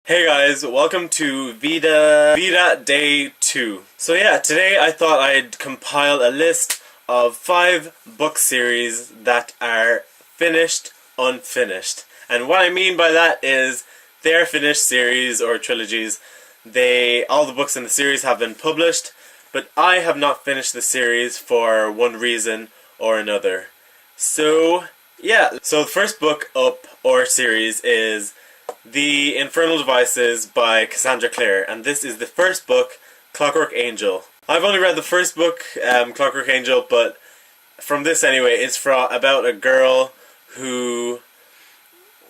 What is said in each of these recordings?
Hey guys, welcome to Veda Day 2. So yeah, today I thought I'd compile a list of 5 book series that are finished, unfinished. And what I mean by that is they're finished series or trilogies. All the books in the series have been published, but I have not finished the series for one reason or another. So yeah, so the first book up or series is The Infernal Devices by Cassandra Clare, and this is the first book, Clockwork Angel. I've only read the first book, Clockwork Angel, but from this anyway, it's about a girl who...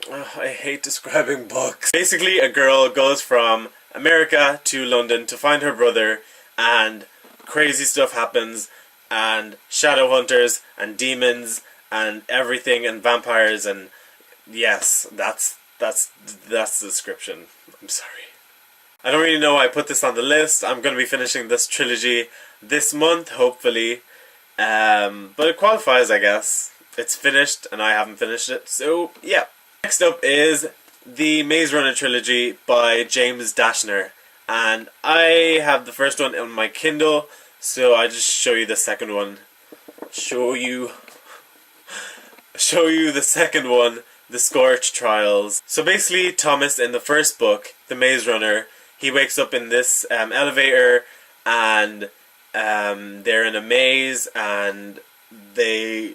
I hate describing books. Basically, a girl goes from America to London to find her brother, and crazy stuff happens, and shadow hunters, and demons, and everything, and vampires, and yes, that's the description. I'm sorry. I don't really know why I put this on the list. I'm going to be finishing this trilogy this month, hopefully. But it qualifies, I guess. It's finished, and I haven't finished it, so yeah. Next up is the Maze Runner trilogy by James Dashner. And I have the first one on my Kindle, so I just show you the second one. Show you the second one. The Scorch Trials. So basically, Thomas in the first book, The Maze Runner, he wakes up in this elevator, and they're in a maze, and they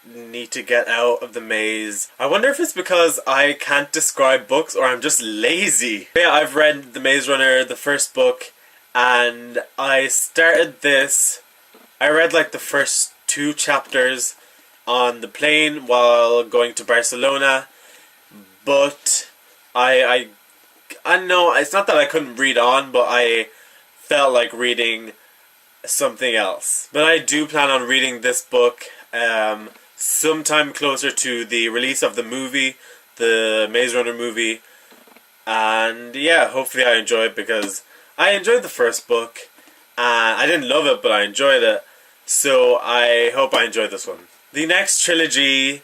need to get out of the maze. I wonder if it's because I can't describe books or I'm just lazy. Yeah, I've read The Maze Runner, the first book, and I started this. I read like the first 2 chapters on the plane while going to Barcelona, but I know it's not that I couldn't read on, but I felt like reading something else. But I do plan on reading this book sometime closer to the release of the movie, the Maze Runner movie, and yeah, hopefully I enjoy it because I enjoyed the first book. I didn't love it, but I enjoyed it, so I hope I enjoy this one. The next trilogy,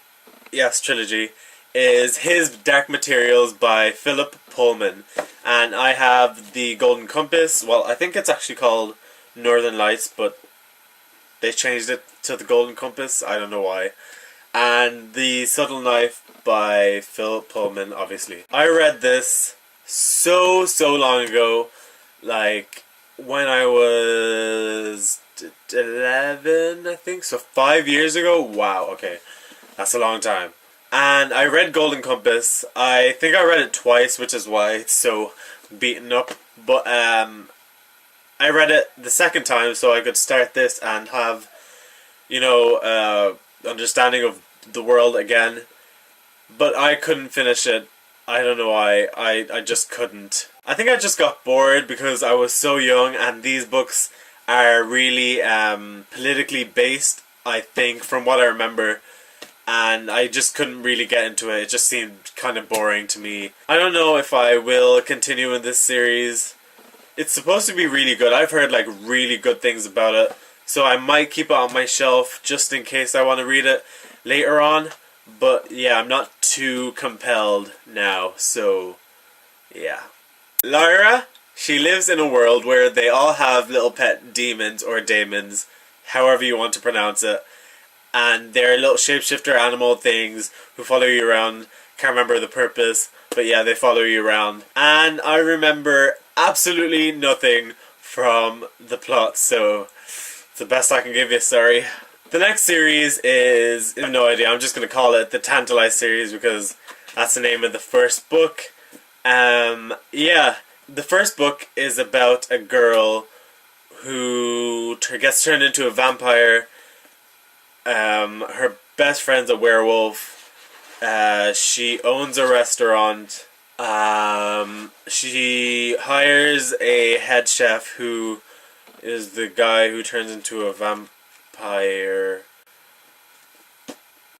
is His Dark Materials by Philip Pullman. And I have The Golden Compass. Well, I think it's actually called Northern Lights, but they changed it to The Golden Compass. I don't know why. And The Subtle Knife by Philip Pullman, obviously. I read this so long ago. Like, when I was 11, I think, so 5 years ago. Wow, okay, that's a long time. And I read Golden Compass. I think I read it twice, which is why it's so beaten up. But I read it the second time so I could start this and have, understanding of the world again. But I couldn't finish it. I don't know why. I just couldn't. I think I just got bored because I was so young, and these books are really politically based, I think, from what I remember, and I just couldn't really get into it. It just seemed kind of boring to me. I don't know if I will continue in this series. It's supposed to be really good. I've heard like really good things about it, so I might keep it on my shelf just in case I want to read it later on, but yeah, I'm not too compelled now, so yeah. Lyra, she lives in a world where they all have little pet demons or daemons, however you want to pronounce it. And they're little shapeshifter animal things who follow you around. Can't remember the purpose, but yeah, they follow you around. And I remember absolutely nothing from the plot, so it's the best I can give you, sorry. The next series is, I have no idea, I'm just going to call it the Tantalize series because that's the name of the first book. Yeah. The first book is about a girl who gets turned into a vampire. Her best friend's a werewolf. She owns a restaurant. She hires a head chef who is the guy who turns into a vampire.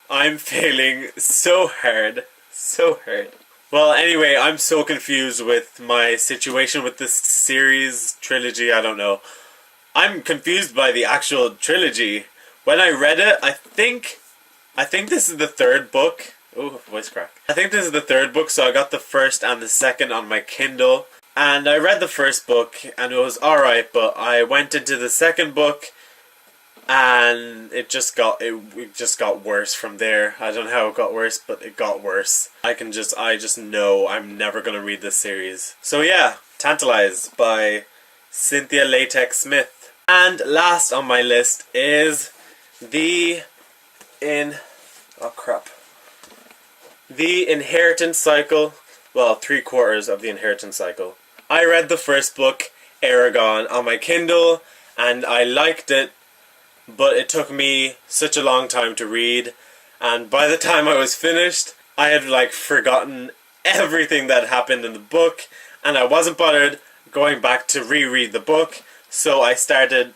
I'm failing so hard. So hard. Well, anyway, I'm so confused with my situation with this series, trilogy, I don't know. I'm confused by the actual trilogy. When I read it, I think this is the third book, Oh, voice crack. I think this is the third book, so I got the first and the second on my Kindle. And I read the first book, and it was alright, but I went into the second book, and it just got worse from there. I don't know how it got worse, but it got worse. I just know I'm never gonna read this series. So yeah, Tantalize by Cynthia Latex Smith. And last on my list is The Inheritance Cycle. Well, 3/4 of The Inheritance Cycle. I read the first book, Aragon, on my Kindle, and I liked it, but it took me such a long time to read, and by the time I was finished, I had forgotten everything that happened in the book, and I wasn't bothered going back to reread the book, so I started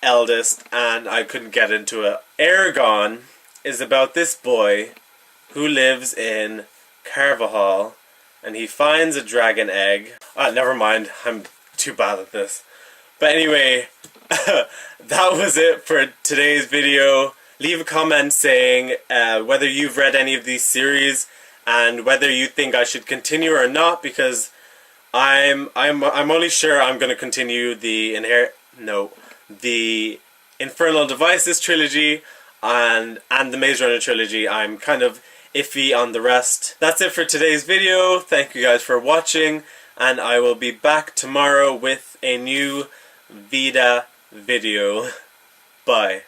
Eldest, and I couldn't get into it. Aragon is about this boy who lives in Carvajal, and he finds a dragon egg. Never mind, I'm too bad at this. But anyway, that was it for today's video. Leave a comment saying whether you've read any of these series and whether you think I should continue or not, because I'm only sure I'm going to continue the Infernal Devices trilogy and the Maze Runner trilogy. I'm kind of iffy on the rest. That's it for today's video. Thank you guys for watching, and I will be back tomorrow with a new Veda video. Bye.